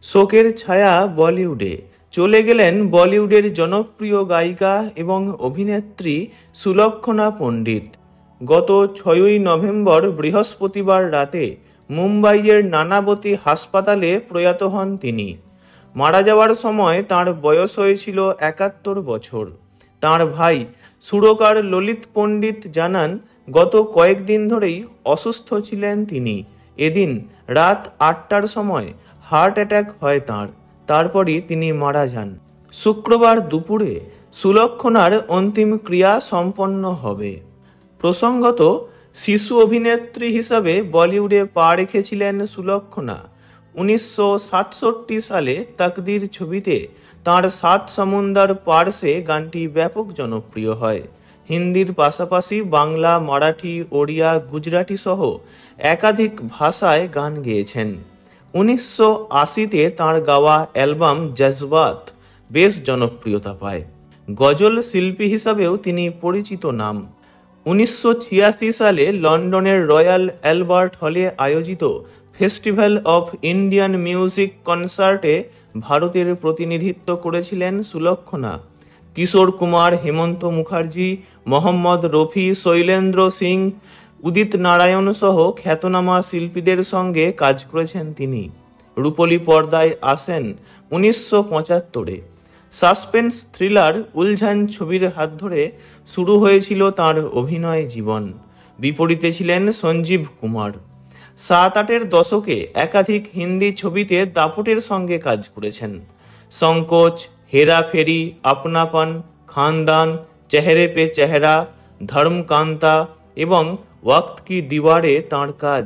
শোকের ছায়া বলিউডে। চলে গেলেন বলিউডের জনপ্রিয় গায়িকা এবং অভিনেত্রী সুলক্ষণা পণ্ডিত। গত 6ই নভেম্বর বৃহস্পতিবার রাতে মুম্বাইয়ের নানাবতী হাসপাতালে প্রয়াত হন তিনি। মারা যাওয়ার সময় তাঁর বয়স হয়েছিল 71 বছর। তাঁর ভাই সুরকার ললিত পণ্ডিত জানান, গত কয়েকদিন ধরেই অসুস্থ ছিলেন তিনি। এদিন রাত 8টার সময় হার্ট অ্যাটাক হয় তাঁর, তারপরই তিনি মারা যান। শুক্রবার দুপুরে সুলক্ষণার অন্তিম ক্রিয়া সম্পন্ন হবে। প্রসঙ্গত, শিশু অভিনেত্রী হিসাবে বলিউডে পা রেখেছিলেন সুলক্ষণা। 1967 সালে তকদির ছবিতে তাঁর সাত সমুন্দর পার সে গানটি ব্যাপক জনপ্রিয় হয়। হিন্দির পাশাপাশি বাংলা, মারাঠি, ওড়িয়া, গুজরাটি সহ একাধিক ভাষায় গান গেয়েছেন। 1980-তে তাঁর গাওয়া অ্যালবাম জজবাত বেশ জনপ্রিয়তা পায়। গজল শিল্পী হিসাবেও তিনি পরিচিত নাম। 1986 সালে লন্ডনের রয়্যাল অ্যালবার্ট হলে আয়োজিত ফেস্টিভ্যাল অফ ইন্ডিয়ান মিউজিক কনসার্টে ভারতের প্রতিনিধিত্ব করেছিলেন সুলক্ষণা। কিশোর কুমার, হেমন্ত মুখার্জি, মোহাম্মদ রফি, শৈলেন্দ্র সিং, উদিত নারায়ণ সহ খ্যাতনামা শিল্পীদের সঙ্গে কাজ করেছেন তিনি। রূপলী পর্দায় আসেন 1975-এ। সাসপেন্স থ্রিলার উলঝান ছবির হাত ধরে শুরু হয়েছিল তাঁর অভিনয় জীবন। বিপরীতে ছিলেন সঞ্জীব কুমার। 7-8-এর দশকে একাধিক হিন্দি ছবিতে দাপটের সঙ্গে কাজ করেছেন। সংকোচ, হেরাফেরি, আপনাপন, খানদান, চেহারে পে চেহারা, ধর্মকান্তা এবং ওয়াক্ত কি দিওয়ারে তাঁর কাজ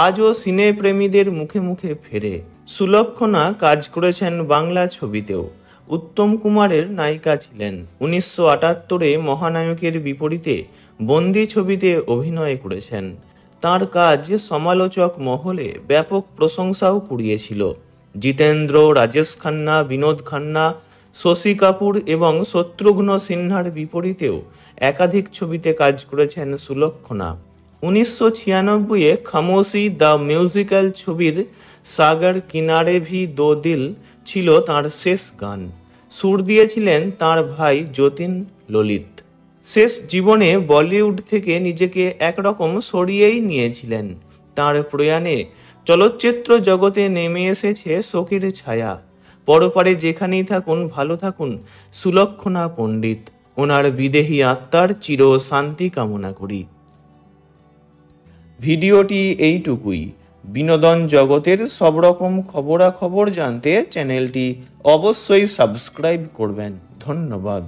আজও সিনে প্রেমীদের মুখে মুখে ফেরে। সুলক্ষণা কাজ করেছেন বাংলা ছবিতেও। উত্তম কুমারের নায়িকা ছিলেন। 1978-এ মহানায়কের বিপরীতে বন্দি ছবিতে অভিনয় করেছেন। তাঁর কাজ সমালোচক মহলে ব্যাপক প্রশংসাও কুড়িয়েছিল। জিতেন্দ্র, রাজেশ খান্না, বিনোদ খান্না, শশী কাপুর এবং শত্রুঘ্ন সিনহার বিপরীতেও একাধিক ছবিতে কাজ করেছেন সুলক্ষণা। 1996-এ খামোশি দ্য মিউজিক্যাল ছবির সাগর কিনারে ভি দো দিল ছিল তাঁর শেষ গান। সুর দিয়েছিলেন তাঁর ভাই যতীন ললিত। শেষ জীবনে বলিউড থেকে নিজেকে একরকম সরিয়েই নিয়েছিলেন। তাঁর প্রয়াণে চলচ্চিত্র জগতে নেমে এসেছে শোকের ছায়া। পরপারে যেখানেই থাকুন, ভালো থাকুন সুলক্ষণা পণ্ডিত। ওনার বিদেহী আত্মার চির শান্তি কামনা করি। ভিডিওটি এইটুকুই। বিনোদন জগতের সব রকম খবরাখবর জানতে চ্যানেলটি অবশ্যই সাবস্ক্রাইব করবেন। ধন্যবাদ।